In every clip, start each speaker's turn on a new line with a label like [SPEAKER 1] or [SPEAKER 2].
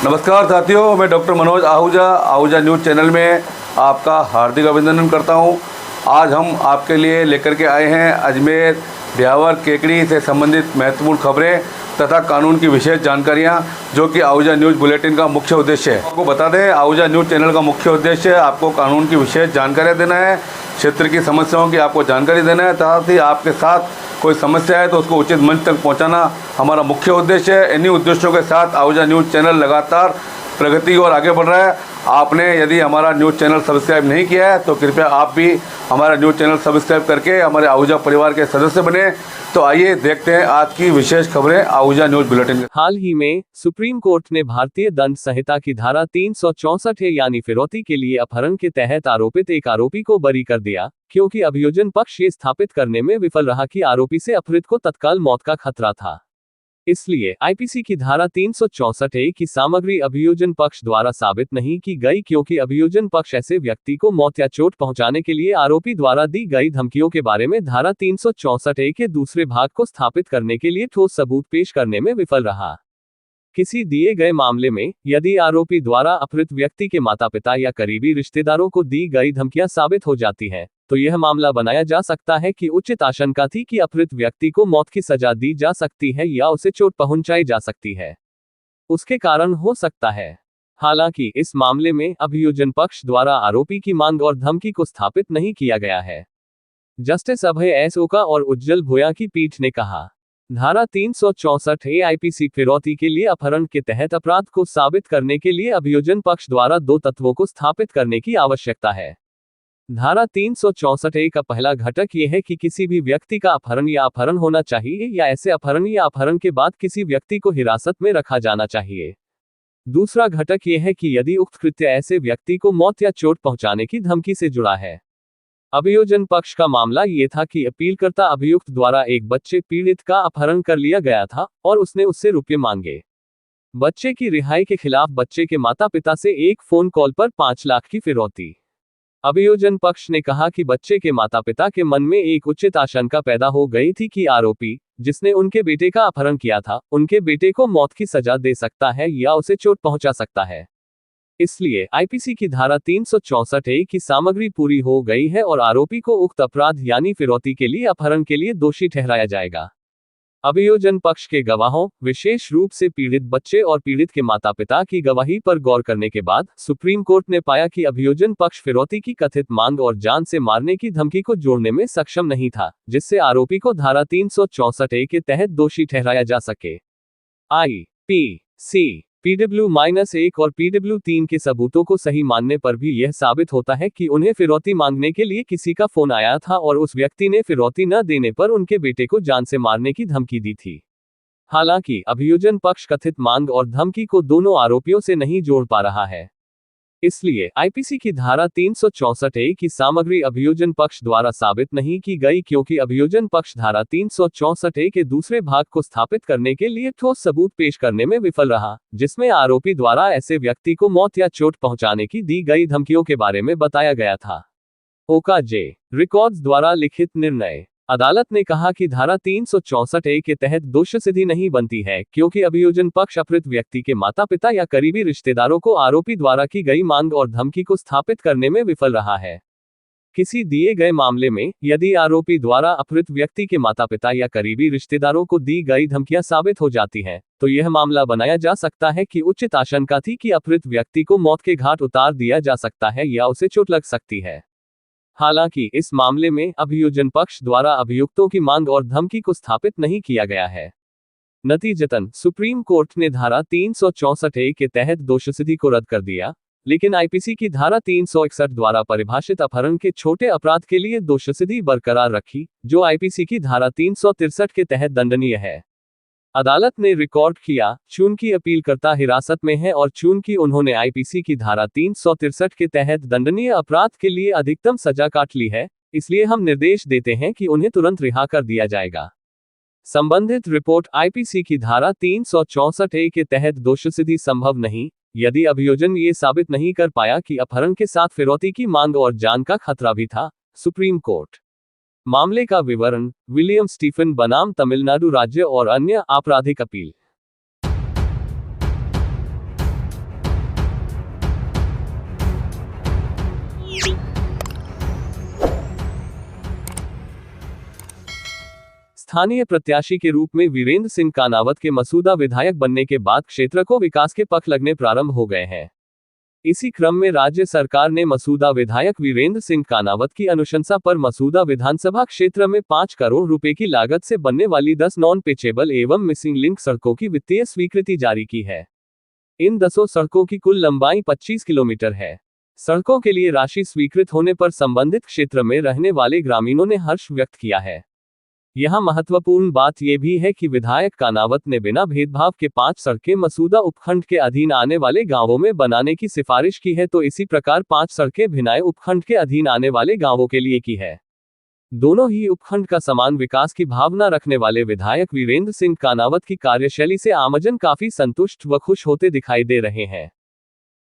[SPEAKER 1] नमस्कार साथियों, मैं doctor Manoj Ahuja news channel में आपका हार्दिक अभिनंदन करता हूं। आज हम आपके लिए लेकर के आए हैं अजमेर ब्यावर केकड़ी से संबंधित महत्वपूर्ण खबरें तथा कानून की विशेष जानकारियां, जो कि आहूजा न्यूज़ बुलेटिन का मुख्य उद्देश्य है। आपको बता दें, आहूजा न्यूज़ चैनल का मुख्य उद्देश्य आपको कानून की विशेष जानकारियाँ देना है, क्षेत्र की समस्याओं की आपको जानकारी देना है, साथ ही आपके साथ कोई समस्या है तो उसको उचित मंच तक पहुंचाना हमारा मुख्य उद्देश्य है। इन्हीं उद्देश्यों के साथ आहूजा न्यूज़ चैनल लगातार प्रगति और आगे बढ़ रहा है। आपने यदि हमारा न्यूज़ चैनल सब्सक्राइब नहीं किया है तो कृपया आप भी हमारा न्यूज़ चैनल सब्सक्राइब करके हमारे आहूजा परिवार के सदस्य बने। तो आइए देखते हैं आज की विशेष खबरें आहूजा न्यूज़ बुलेटिन।
[SPEAKER 2] हाल ही में सुप्रीम कोर्ट ने भारतीय दंड संहिता की धारा 364 यानी फिरौती के लिए अपहरण के तहत आरोपित एक आरोपी को बरी कर दिया, क्योंकि अभियोजन पक्ष ये स्थापित करने में विफल रहा कि आरोपी से अपहृत को तत्काल मौत का खतरा था। इसलिए आईपीसी की धारा 364 की सामग्री अभियोजन पक्ष द्वारा साबित नहीं की गई, क्योंकि अभियोजन पक्ष ऐसे व्यक्ति को मौत या चोट पहुंचाने के लिए आरोपी द्वारा दी गई धमकियों के बारे में धारा 364 के दूसरे भाग को स्थापित करने के लिए ठोस सबूत पेश करने में विफल रहा। किसी दिए गए मामले में यदि आरोपी द्वारा अपहृत व्यक्ति के माता पिता या करीबी रिश्तेदारों को दी गई धमकियां साबित हो जाती हैं, तो यह मामला बनाया जा सकता है कि उचित आशंका थी कि अपहृत व्यक्ति को मौत की सजा दी जा सकती है या उसे चोट पहुंचाई जा सकती है, उसके कारण हो सकता है। हालांकि इस मामले में अभियोजन पक्ष द्वारा आरोपी की मांग और धमकी को स्थापित नहीं किया गया है। जस्टिस अभय एस ओका और उज्जवल भोया की पीठ ने कहा, धारा 364 आईपीसी फिरौती के लिए अपहरण के तहत अपराध को साबित करने के लिए अभियोजन पक्ष द्वारा दो तत्वों को स्थापित करने की आवश्यकता है। धारा 364 का पहला घटक यह है कि किसी भी व्यक्ति का अपहरण या अपहरण होना चाहिए या ऐसे अपहरण या अपहरण के बाद किसी व्यक्ति को हिरासत में रखा जाना चाहिए। दूसरा घटक यह है कि यदि उक्त कृत्य ऐसे व्यक्ति को मौत या चोट पहुंचाने की धमकी से जुड़ा है। अभियोजन पक्ष का मामला ये था कि अपीलकर्ता अभियुक्त द्वारा एक बच्चे पीड़ित का अपहरण कर लिया गया था और उसने उससे रुपये मांगे। बच्चे की रिहाई के खिलाफ बच्चे के माता पिता से एक फोन कॉल पर 5 लाख की फिरौती। अभियोजन पक्ष ने कहा कि बच्चे के माता पिता के मन में एक उचित आशंका पैदा हो गई थी कि आरोपी, जिसने उनके बेटे का अपहरण किया था, उनके बेटे को मौत की सजा दे सकता है या उसे चोट पहुंचा सकता है। इसलिए आईपीसी की धारा 364 की सामग्री पूरी हो गई है और आरोपी को उक्त अपराध यानी फिरौती के लिए अपहरण के लिए दोषी ठहराया जाएगा। अभियोजन पक्ष के गवाहों, विशेष रूप से पीड़ित बच्चे और पीड़ित के माता पिता की गवाही पर गौर करने के बाद सुप्रीम कोर्ट ने पाया कि अभियोजन पक्ष फिरौती की कथित मांग और जान से मारने की धमकी को जोड़ने में सक्षम नहीं था, जिससे आरोपी को धारा 364 के तहत दोषी ठहराया जा सके। आईपीसी PW-1 और PW-3 के सबूतों को सही मानने पर भी यह साबित होता है कि उन्हें फिरौती मांगने के लिए किसी का फोन आया था और उस व्यक्ति ने फिरौती न देने पर उनके बेटे को जान से मारने की धमकी दी थी। हालांकि अभियोजन पक्ष कथित मांग और धमकी को दोनों आरोपियों से नहीं जोड़ पा रहा है। इसलिए आईपीसी की धारा 364 की सामग्री अभियोजन पक्ष द्वारा साबित नहीं की गई, क्योंकि अभियोजन पक्ष धारा 364 के दूसरे भाग को स्थापित करने के लिए ठोस सबूत पेश करने में विफल रहा, जिसमें आरोपी द्वारा ऐसे व्यक्ति को मौत या चोट पहुंचाने की दी गई धमकियों के बारे में बताया गया था। ओका जे रिकॉर्ड्स द्वारा लिखित निर्णय। अदालत ने कहा कि धारा 364 के तहत दोषसिद्धि नहीं बनती है, क्योंकि अभियोजन पक्ष अपहृत व्यक्ति के माता पिता या करीबी रिश्तेदारों को आरोपी द्वारा की गई मांग और धमकी को स्थापित करने में विफल रहा है। किसी दिए गए मामले में यदि आरोपी द्वारा अपहृत व्यक्ति के माता पिता या करीबी रिश्तेदारों को दी गई धमकियां साबित हो जाती हैं, तो यह मामला बनाया जा सकता है कि उचित आशंका थी कि अपहृत व्यक्ति को मौत के घाट उतार दिया जा सकता है या उसे चोट लग सकती है। हालांकि इस मामले में अभियोजन पक्ष द्वारा अभियुक्तों की मांग और धमकी को स्थापित नहीं किया गया है। नतीजतन सुप्रीम कोर्ट ने धारा 364 के तहत दोषसिद्धि को रद्द कर दिया, लेकिन आईपीसी की धारा 361 द्वारा परिभाषित अपहरण के छोटे अपराध के लिए दोषसिद्धि बरकरार रखी, जो आईपीसी की धारा 363 के तहत दंडनीय है। अदालत ने रिकॉर्ड किया, चूंकि अपीलकर्ता हिरासत में है और चूंकि उन्होंने आईपीसी की धारा 363 के तहत दंडनीय अपराध के लिए अधिकतम सजा काट ली है, इसलिए हम निर्देश देते हैं कि उन्हें तुरंत रिहा कर दिया जाएगा। संबंधित रिपोर्ट आईपीसी की धारा 364 के तहत दोषसिद्धि संभव नहीं, यदि अभियोजन ये साबित नहीं कर पाया कि अपहरण के साथ फिरौती की मांग और जान का खतरा भी था। Supreme court. मामले का विवरण, विलियम स्टीफन बनाम तमिलनाडु राज्य और अन्य आपराधिक अपील। स्थानीय प्रत्याशी के रूप में वीरेंद्र सिंह कानावत के मसूदा विधायक बनने के बाद क्षेत्र को विकास के पख लगने प्रारंभ हो गए हैं। इसी क्रम में राज्य सरकार ने मसूदा विधायक वीरेंद्र सिंह कानावत की अनुशंसा पर मसूदा विधानसभा क्षेत्र में 5 करोड़ रुपए की लागत से बनने वाली 10 नॉन पिचेबल एवं मिसिंग लिंक सड़कों की वित्तीय स्वीकृति जारी की है। इन 10 सड़कों की कुल लंबाई 25 किलोमीटर है। सड़कों के लिए राशि स्वीकृत होने पर संबंधित क्षेत्र में रहने वाले ग्रामीणों ने हर्ष व्यक्त किया है। यहाँ महत्वपूर्ण बात यह भी है कि विधायक कानावत ने बिना भेदभाव के 5 सड़कें मसूदा उपखंड के अधीन आने वाले गांवों में बनाने की सिफारिश की है, तो इसी प्रकार 5 सड़कें भिनाई उपखंड के अधीन आने वाले गांवों के लिए की है। दोनों ही उपखंड का समान विकास की भावना रखने वाले विधायक वीरेंद्र सिंह कानावत की कार्यशैली से आमजन काफी संतुष्ट व खुश होते दिखाई दे रहे हैं।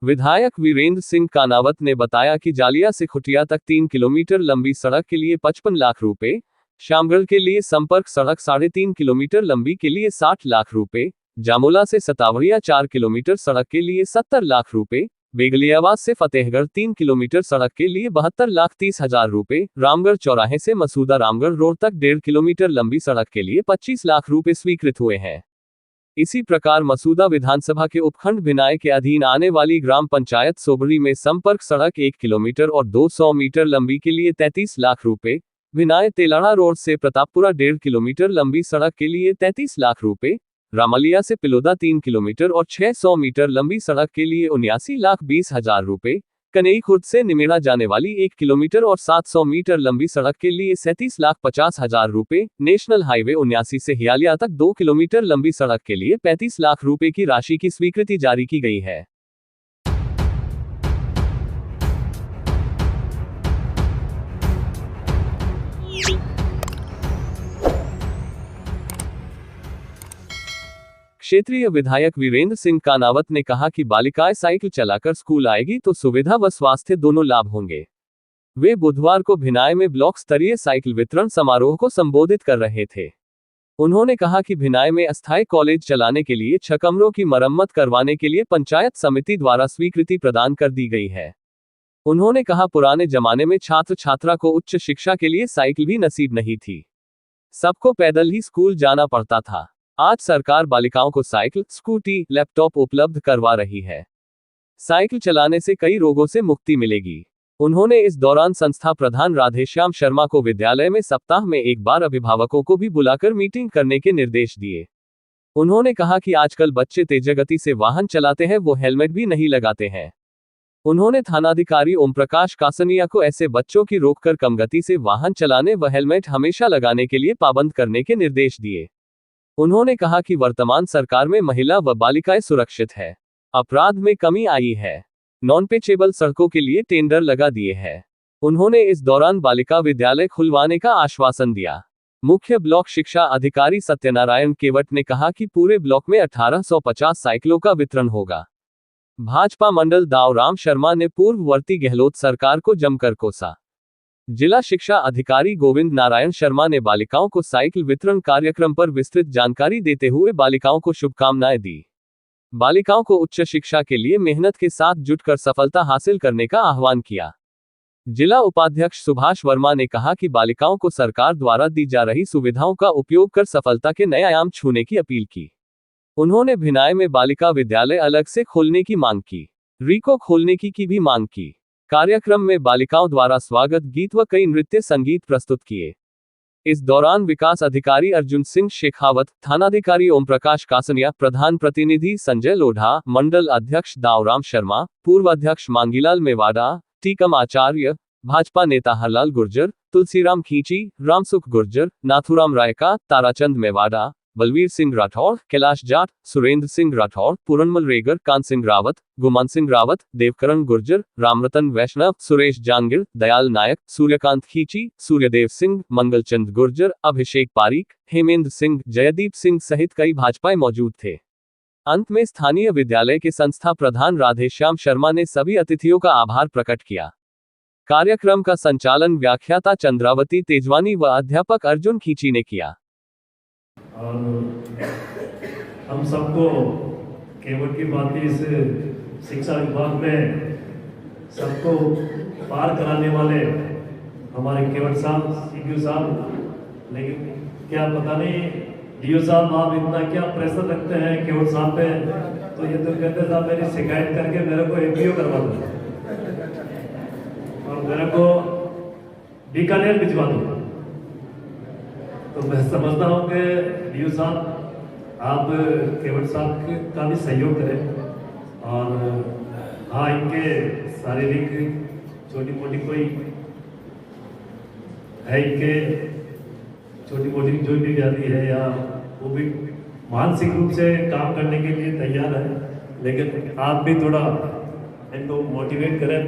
[SPEAKER 2] विधायक वीरेंद्र सिंह कानावत ने बताया कि जालिया से खुटिया तक 3 किलोमीटर लंबी सड़क के लिए 55 लाख रुपए, शामगढ़ के लिए संपर्क सड़क 3.5 किलोमीटर लंबी के लिए 60 लाख रुपए, जामुला से सतावड़िया 4 किलोमीटर सड़क के लिए 70 लाख रुपए, बेगलियावास से फतेहगढ़ 3 किलोमीटर सड़क के लिए 72,30,000 रुपए, रामगढ़ चौराहे से मसूदा रामगढ़ रोड तक 1.5 किलोमीटर लंबी सड़क के लिए 25 लाख रुपए स्वीकृत हुए हैं। इसी प्रकार मसूदा विधानसभा के उपखंड भिनाई के अधीन आने वाली ग्राम पंचायत सोबरी में संपर्क सड़क 1 किलोमीटर और 200 मीटर लंबी के लिए 33 लाख रुपए, भिनाई तेलाड़ा रोड से प्रतापपुरा 1.5 किलोमीटर लंबी सड़क के लिए 33 लाख रुपए, रामलिया से पिलोदा 3 किलोमीटर और 600 मीटर लंबी सड़क के लिए 79,20,000 रुपए, कनेई खुर्द से निमेड़ा जाने वाली 1 किलोमीटर और 700 मीटर लंबी सड़क के लिए 37,50,000 रुपए, नेशनल हाईवे 79 से हियालिया तक 2 किलोमीटर लंबी सड़क के लिए 35 लाख रुपए की राशि की स्वीकृति जारी की गई है। क्षेत्रीय विधायक वीरेंद्र सिंह कानावत ने कहा कि बालिकाएं साइकिल चलाकर स्कूल आएगी तो सुविधा व स्वास्थ्य दोनों लाभ होंगे। वे बुधवार को भिनाई में ब्लॉक स्तरीय साइकिल वितरण समारोह को संबोधित कर रहे थे। उन्होंने कहा कि भिनाई में अस्थायी कॉलेज चलाने के लिए 6 कमरों की मरम्मत करवाने के लिए पंचायत समिति द्वारा स्वीकृति प्रदान कर दी गई है। उन्होंने कहा पुराने जमाने में छात्र छात्रा को उच्च शिक्षा के लिए साइकिल भी नसीब नहीं थी, सबको पैदल ही स्कूल जाना पड़ता था। आज सरकार बालिकाओं को साइकिल, स्कूटी, लैपटॉप उपलब्ध करवा रही है। साइकिल चलाने से कई रोगों से मुक्ति मिलेगी। उन्होंने इस दौरान संस्था प्रधान राधेश्याम शर्मा को विद्यालय में सप्ताह में एक बार अभिभावकों को भी बुलाकर मीटिंग करने के निर्देश दिए। उन्होंने कहा कि आजकल बच्चे तेज गति से वाहन चलाते हैं, वो हेलमेट भी नहीं लगाते हैं। उन्होंने थानाधिकारी ओम प्रकाश कासनिया को ऐसे बच्चों की रोककर कम गति से वाहन चलाने व हेलमेट हमेशा लगाने के लिए पाबंद करने के निर्देश दिए। उन्होंने कहा कि वर्तमान सरकार में महिला व बालिकाएं सुरक्षित है, अपराध में कमी आई है, नॉन पेचेबल सड़कों के लिए टेंडर लगा दिए हैं। उन्होंने इस दौरान बालिका विद्यालय खुलवाने का आश्वासन दिया। मुख्य ब्लॉक शिक्षा अधिकारी सत्यनारायण केवट ने कहा कि पूरे ब्लॉक में 1850 साइकिलों का वितरण होगा। भाजपा मंडल दावराम शर्मा ने पूर्ववर्ती गहलोत सरकार को जमकर कोसा। जिला शिक्षा अधिकारी गोविंद नारायण शर्मा ने बालिकाओं को साइकिल वितरण कार्यक्रम पर विस्तृत जानकारी देते हुए बालिकाओं को शुभकामनाएं दी। बालिकाओं को उच्च शिक्षा के लिए मेहनत के साथ जुटकर सफलता हासिल करने का आह्वान किया। जिला उपाध्यक्ष सुभाष वर्मा ने कहा कि बालिकाओं को सरकार द्वारा दी जा रही सुविधाओं का उपयोग कर सफलता के नए आयाम छूने की अपील की। उन्होंने भिनाई में बालिका विद्यालय अलग से खोलने की मांग की, रीको खोलने की भी मांग की। कार्यक्रम में बालिकाओं द्वारा स्वागत गीत व कई नृत्य संगीत प्रस्तुत किए। इस दौरान विकास अधिकारी अर्जुन सिंह शेखावत, थानाधिकारी ओम प्रकाश कासनिया, प्रधान प्रतिनिधि संजय लोढ़ा, मंडल अध्यक्ष दावराम शर्मा, पूर्व अध्यक्ष मांगीलाल मेवाड़ा, टीकम आचार्य, भाजपा नेता हरलाल गुर्जर, तुलसीराम खींची, रामसुख गुर्जर, नाथुराम रायका, ताराचंद मेवाड़ा, बलवीर सिंह राठौड़, कैलाश जाट, सुरेंद्र सिंह राठौड़, पूरनमल रेगर, कान सिंह रावत, गुमान सिंह रावत, देवकरण गुर्जर, रामरतन वैष्णव, सुरेश जांगिर, दयाल नायक, सूर्यकांत खींची, सूर्यदेव सिंह, मंगलचंद गुर्जर, अभिषेक पारीक, हेमेंद्र सिंह, जयदीप सिंह सहित कई भाजपाई मौजूद थे। अंत में स्थानीय विद्यालय के संस्था प्रधान राधेश्याम शर्मा ने सभी अतिथियों का आभार प्रकट किया। कार्यक्रम का संचालन व्याख्याता चंद्रावती तेजवानी व अध्यापक अर्जुन खींची ने किया।
[SPEAKER 3] और हम सबको केवट की बातें इस शिक्षा विभाग में सबको पार कराने वाले हमारे केवट साहब, सीपीओ साहब, लेकिन क्या पता नहीं डीओ साहब आप इतना क्या प्रेशर रखते हैं केवट साहब पे, तो ये तो कहते साहब मेरी शिकायत करके मेरे को एपीओ करवा दो और मेरे को बीकानेर भिजवा दो। तो मैं समझता हूँ कि डीओ साहब आप केवट साहब का भी सहयोग करें और हाँ इनके शारीरिक छोटी मोटी कोई है, इनके छोटी मोटी जो भी व्याधि है या वो भी मानसिक रूप से काम करने के लिए तैयार है, लेकिन आप भी थोड़ा इनको मोटिवेट करें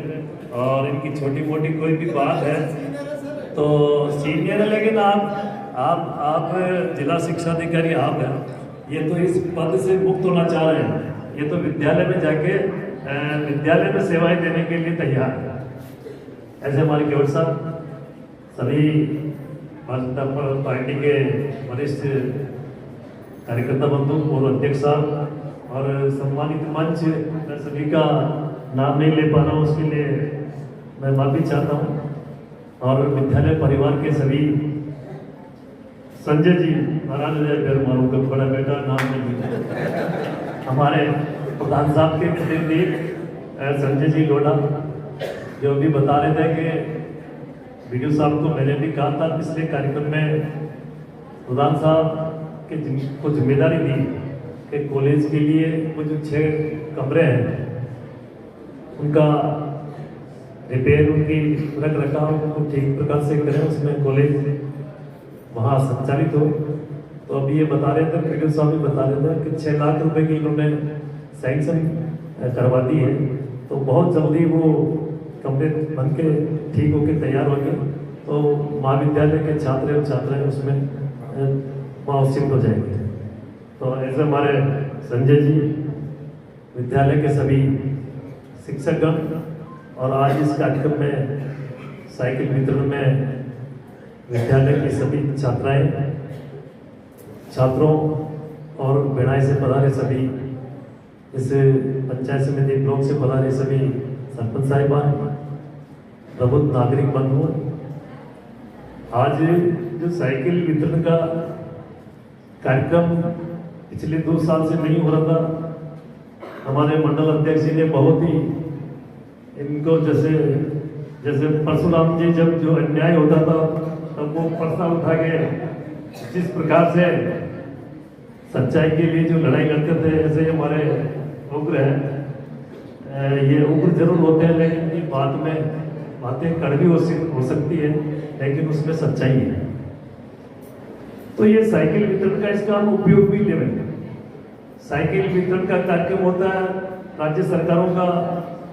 [SPEAKER 3] और इनकी छोटी मोटी कोई भी बात है तो सीनियर है, लेकिन आप जिला शिक्षा अधिकारी आप हैं, ये तो इस पद से मुक्त होना चाह रहे हैं, ये तो विद्यालय में जाके विद्यालय में सेवाएं देने के लिए तैयार है। ऐसे हमारे केवट साहब सभी भाजपा पार्टी के वरिष्ठ कार्यकर्ता बंधु और अध्यक्ष साहब और सम्मानित मंच, मैं सभी का नाम नहीं ले पा रहा हूँ, उसके लिए मैं माफी चाहता हूँ। और विद्यालय परिवार के सभी संजय जी महाराज मारू का बड़ा बेटा नाम नहीं, हमारे प्रधान साहब के नजदीक संजय जी लोढ़ा जो भी बता रहे थे कि वीडियो साहब को मैंने भी कहा था पिछले कार्यक्रम में, प्रधान साहब के को जिम्मेदारी दी कि कॉलेज के लिए वो जो 6 कमरे हैं उनका रिपेयर, उनकी रख रखाव उनको ठीक प्रकार से करें, उसमें कॉलेज वहाँ संचालित हो। तो अभी ये बता रहे थे, वीडियो साहब भी बता रहे थे कि 6 लाख रुपए की इन्होंने सैंक्शन करवा दी है, तो बहुत जल्दी वो कमरे बन के ठीक होकर तैयार होंगे, तो महाविद्यालय के छात्र और छात्राएं उसमें वहाँ शिफ्ट हो जाएंगे। तो ऐसे हमारे संजय जी, विद्यालय के सभी शिक्षकगण और आज इस कार्यक्रम में साइकिल वितरण में विद्यालय की सभी छात्राएं, छात्रों और बेड़ाई से पधारे सभी, इस पंचायत समिति ब्लॉक से पधारे सभी सरपंच साहिबान, प्रबुद्ध नागरिक बंधु, आज जो साइकिल वितरण का कार्यक्रम पिछले 2 साल से नहीं हो रहा था, हमारे मंडल अध्यक्ष जी ने बहुत ही इनको जैसे परशुराम जी जब जो अन्याय होता था तब वो पर्चा उठा के जिस प्रकार से सच्चाई के लिए जो लड़ाई करते थे, ऐसे हमारे उग्र हैं। ये उग्र जरूर होते हैं, लेकिन इनकी बातें कड़वी हो सकती है, लेकिन उसमें सच्चाई है। तो ये साइकिल वितरण का इसका हम उपयोग भी ले। साइकिल वितरण का कार्यक्रम होता है, राज्य सरकारों का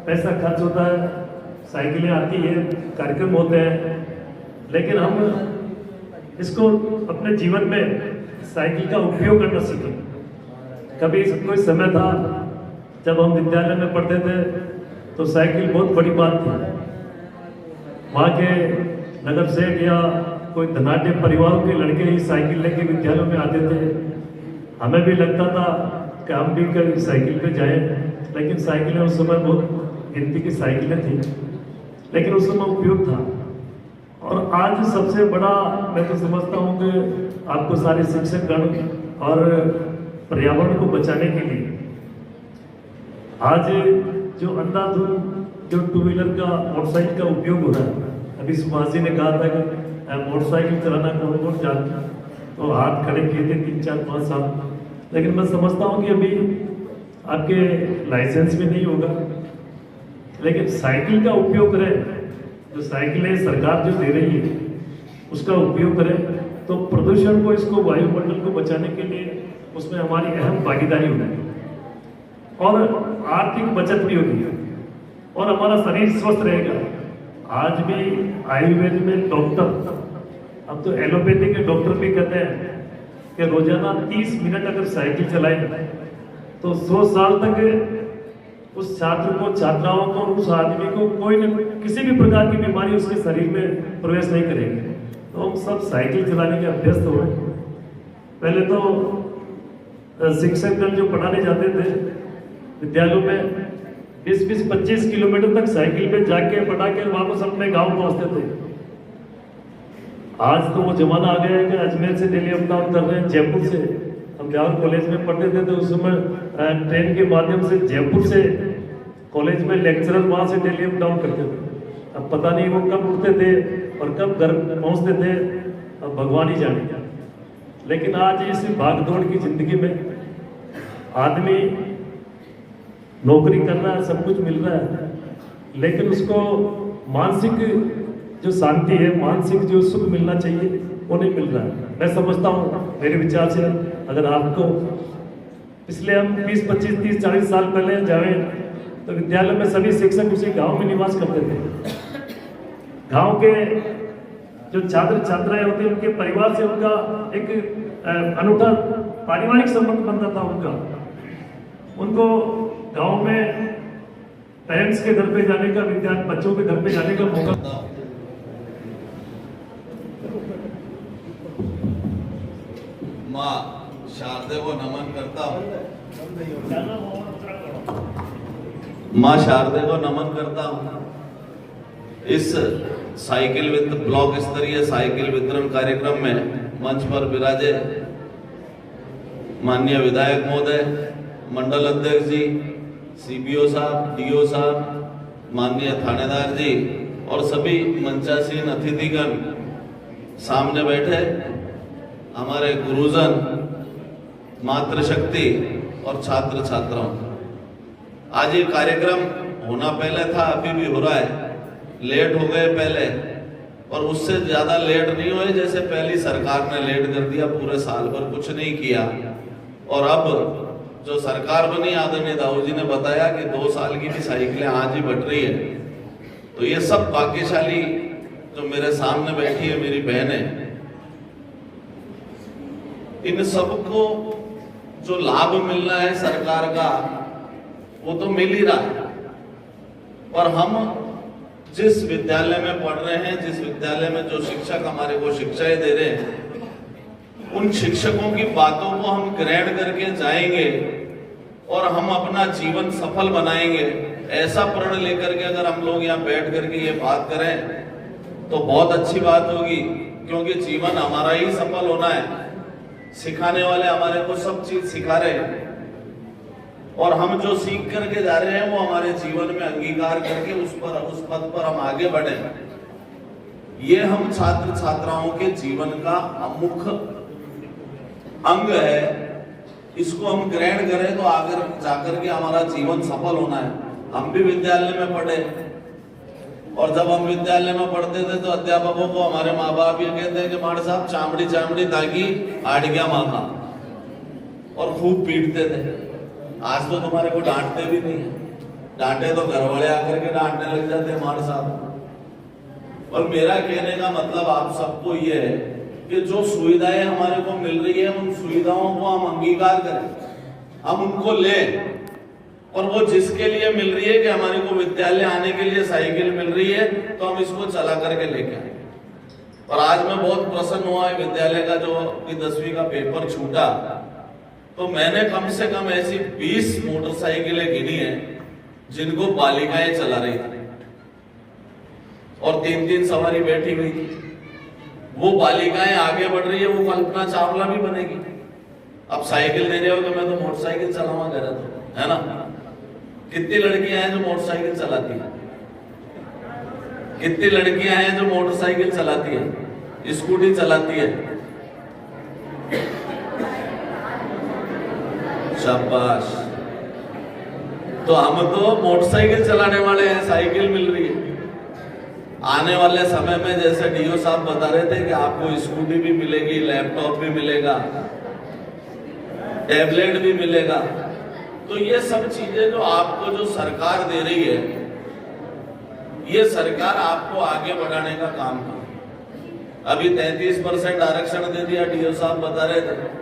[SPEAKER 3] पैसा खर्च होता है, साइकिलें आती है, कार्यक्रम होते हैं, लेकिन हम इसको अपने जीवन में साइकिल का उपयोग करना सीखें। कभी कोई समय था जब हम विद्यालय में पढ़ते थे तो साइकिल बहुत बड़ी बात थी। वहाँ के नगर सेठ या कोई धनाढ़ परिवारों के लड़के ही साइकिल लेके विद्यालयों में आते थे। हमें भी लगता था कि हम भी कभी साइकिल पे जाएं, लेकिन साइकिलें उस समय बहुत गिनती की साइकिलें थी, लेकिन उस समय उपयोग था। और आज सबसे बड़ा मैं तो समझता हूँ कि आपको सारे शिक्षकगण और पर्यावरण को बचाने के लिए आज जो अंधाधुंध जो 2 व्हीलर का मोटरसाइकिल का उपयोग हो रहा है, अभी सुभाष जी ने कहा था कि मोटरसाइकिल चलाना कौन कौन जानता, तो हाथ खड़े किए थे 3, 4, 5 साल, लेकिन मैं समझता हूँ कि अभी आपके लाइसेंस भी नहीं होगा, लेकिन साइकिल का उपयोग करें। जो साइकिलें सरकार जो दे रही है उसका उपयोग करें, तो प्रदूषण को, इसको वायुमंडल को बचाने के लिए उसमें हमारी अहम भागीदारी होगी और आर्थिक बचत भी होगी और हमारा शरीर स्वस्थ रहेगा। आज भी आयुर्वेद में डॉक्टर, अब तो एलोपैथी के डॉक्टर भी कहते हैं कि रोजाना 30 मिनट अगर साइकिल चलाए तो 100 साल तक उस छात्र को, छात्राओं को, उस आदमी को कोई न किसी भी प्रकार की बीमारी उसके शरीर में प्रवेश नहीं करेगी। तो हम सब साइकिल चलाने के अभ्यस्त हो। पहले तो शिक्षकगण जो पढ़ाने जाते थे विद्यालयों में 20-25 किलोमीटर तक साइकिल पे जाके पढ़ा के वापस अपने गांव पहुंचते थे। आज तो वो जमाना आ गया है कि अजमेर से दिल्ली अप डाउन कर रहे हैं, जयपुर से। हम ब्यावर कॉलेज में पढ़ते थे तो उस समय ट्रेन के माध्यम से जयपुर से कॉलेज में लेक्चरर वहाँ से दिल्ली अप डाउन करते थे। अब पता नहीं वो कब उठते थे और कब घर पहुँचते थे, अब भगवान ही जाने। लेकिन आज इस भागदौड़ की जिंदगी में आदमी नौकरी कर रहा है, सब कुछ मिल रहा है, लेकिन उसको मानसिक जो शांति है, मानसिक जो सुख मिलना चाहिए वो नहीं मिल रहा है। मैं समझता हूँ, मेरे विचार से, अगर आपको पिछले हम 20, 25, 30, 40 साल पहले जाए तो विद्यालय में सभी शिक्षक उसी गांव में निवास करते थे। गांव के जो छात्र छात्राएं होते हैं उनके परिवार से उनका एक अनूठा पारिवारिक संबंध बनता था उनका। उनको गांव में पेरेंट्स के घर पे जाने का, बच्चों के घर पे जाने का मौका।
[SPEAKER 4] माँ शारदे को नमन करता हूँ। माँ शारदे को नमन करता हूँ। इस साइकिल ब्लॉक स्तरीय साइकिल वितरण कार्यक्रम में मंच पर विराजे माननीय विधायक महोदय, मंडल अध्यक्ष जी, सीपीओ साहब, डीओ साहब, माननीय थानेदार जी और सभी मंचासीन अतिथिगण, सामने बैठे हमारे गुरुजन, मातृशक्ति और छात्र छात्राओं। आज ये कार्यक्रम होना पहले था, अभी भी हो रहा है। लेट हो गए पहले, और उससे ज्यादा लेट नहीं हुए जैसे पहली सरकार ने लेट कर दिया, पूरे साल भर कुछ नहीं किया। और अब जो सरकार बनी, आदरणीय दाऊ जी ने बताया कि 2 साल की भी साइकिलें आज ही बट रही है। तो ये सब भाग्यशाली जो मेरे सामने बैठी है मेरी बहनें, इन सबको जो लाभ मिलना है सरकार का वो तो मिल ही रहा है। पर हम जिस विद्यालय में पढ़ रहे हैं, जिस विद्यालय में जो शिक्षक हमारे को शिक्षाएं दे रहे हैं, उन शिक्षकों की बातों को हम ग्रहण करके जाएंगे और हम अपना जीवन सफल बनाएंगे। ऐसा प्रण लेकर के अगर हम लोग यहाँ बैठ करके ये बात करें तो बहुत अच्छी बात होगी, क्योंकि जीवन हमारा ही सफल होना है। सिखाने वाले हमारे को सब चीज सिखा रहे हैं और हम जो सीख करके जा रहे हैं वो हमारे जीवन में अंगीकार करके उस पद पर हम आगे बढ़े। ये हम छात्र छात्राओं के जीवन का मुख्य अंग है। इसको हम ग्रहण करें तो आगे जाकर के हमारा जीवन सफल होना है। हम भी विद्यालय में पढ़े, और जब हम विद्यालय में पढ़ते थे तो अध्यापकों को हमारे माँ बाप ये कहते हैं कि माड़ साहब चामड़ी चामड़ी ताकि आड़ गया माथा, और खूब पीटते थे। आज तो तुम्हारे को डांटते भी नहीं है, डांटे तो घर वाले आकर के डांटने लग जाते हैं माड़ साहब। और मेरा कहने का मतलब आप सबको ये है कि जो सुविधाएं हमारे को मिल रही है उन सुविधाओं को हम अंगीकार करें, हम उनको लें। और वो जिसके लिए मिल रही है कि हमारे को विद्यालय आने के लिए साइकिल मिल रही है तो हम इसको चला करके लेके आए। और आज मैं बहुत प्रसन्न हुआ है, विद्यालय का जो 10वीं का पेपर छूटा तो मैंने कम से कम ऐसी 20 मोटरसाइकिलें गिनी है जिनको बालिकाएं चला रही थी और 3-3 सवारी बैठी हुई थी। वो बालिकाएं आगे बढ़ रही है, वो कल्पना चावला भी बनेगी। अब साइकिल दे रहे हो तो मैं तो मोटरसाइकिल चलावा कह रहा था, है ना। कितनी लड़कियां हैं जो मोटरसाइकिल चलाती हैं, कितनी लड़कियां हैं जो मोटरसाइकिल चलाती है, स्कूटी चलाती है। शाबाश। तो हम तो मोटरसाइकिल चलाने वाले हैं, साइकिल मिल रही है। आने वाले समय में जैसे डीओ साहब बता रहे थे कि आपको स्कूटी भी मिलेगी, लैपटॉप भी मिलेगा, टैबलेट भी मिलेगा। तो ये सब चीजें जो आपको जो सरकार दे रही है, ये सरकार आपको आगे बढ़ाने का काम है। अभी 33% आरक्षण दे दिया, डीओ साहब बता रहे थे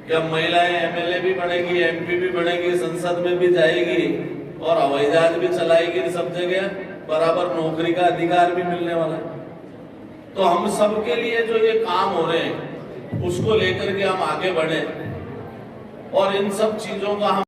[SPEAKER 4] कि अब महिलाएं एमएलए भी बनेगी, एमपी भी बनेगी, संसद में भी जाएगी और हवाई जहाज भी चलाएगी। सब जगह बराबर नौकरी का अधिकार भी मिलने वाला है। तो हम सबके लिए जो ये काम हो रहे हैं उसको लेकर के हम आगे बढ़े और इन सब चीजों का हम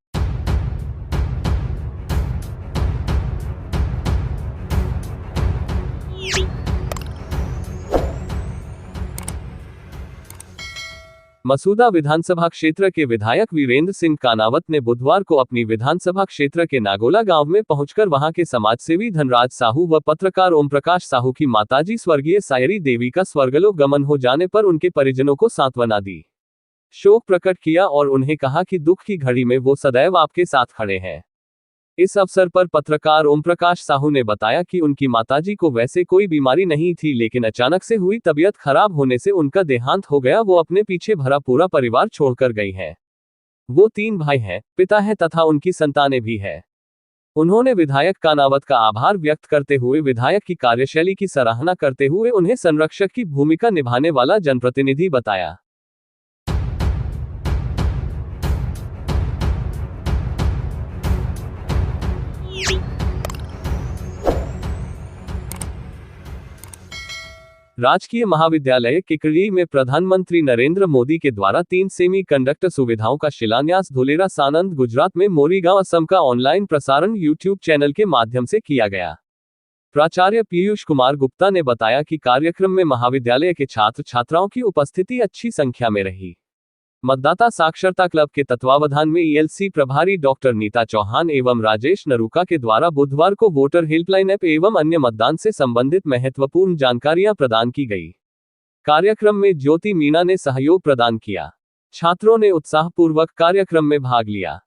[SPEAKER 2] मसूदा विधानसभा क्षेत्र के विधायक वीरेंद्र सिंह कानावत ने बुधवार को अपनी विधानसभा क्षेत्र के नागोला गांव में पहुंचकर वहां के समाजसेवी धनराज साहू व पत्रकार ओम प्रकाश साहू की माताजी स्वर्गीय सायरी देवी का स्वर्गलोक गमन हो जाने पर उनके परिजनों को सांत्वना दी, शोक प्रकट किया और उन्हें कहा कि दुख की घड़ी में वो सदैव आपके साथ खड़े हैं। इस अवसर पर पत्रकार ओम प्रकाश साहू ने बताया कि उनकी माताजी को वैसे कोई बीमारी नहीं थी, लेकिन अचानक से हुई तबीयत खराब होने से उनका देहांत हो गया। वो अपने पीछे भरा पूरा परिवार छोड़कर गई हैं। वो 3 भाई हैं, पिता हैं तथा उनकी संतानें भी हैं। उन्होंने विधायक कानावत का आभार व्यक्त करते हुए विधायक की कार्यशैली की सराहना करते हुए उन्हें संरक्षक की भूमिका निभाने वाला जनप्रतिनिधि बताया। राजकीय महाविद्यालय किकड़ी में प्रधानमंत्री नरेंद्र मोदी के द्वारा 3 सेमी कंडक्टर सुविधाओं का शिलान्यास धुलेरा सानंद गुजरात में मोरीगांव असम का ऑनलाइन प्रसारण यूट्यूब चैनल के माध्यम से किया गया। प्राचार्य पीयूष कुमार गुप्ता ने बताया कि कार्यक्रम में महाविद्यालय के छात्र छात्राओं की उपस्थिति अच्छी संख्या में रही। मतदाता साक्षरता क्लब के तत्वावधान में ईएलसी प्रभारी डॉक्टर नीता चौहान एवं राजेश नरूका के द्वारा बुधवार को वोटर हेल्पलाइन ऐप एवं अन्य मतदान से संबंधित महत्वपूर्ण जानकारियां प्रदान की गई। कार्यक्रम में ज्योति मीणा ने सहयोग प्रदान किया। छात्रों ने उत्साहपूर्वक कार्यक्रम में भाग लिया।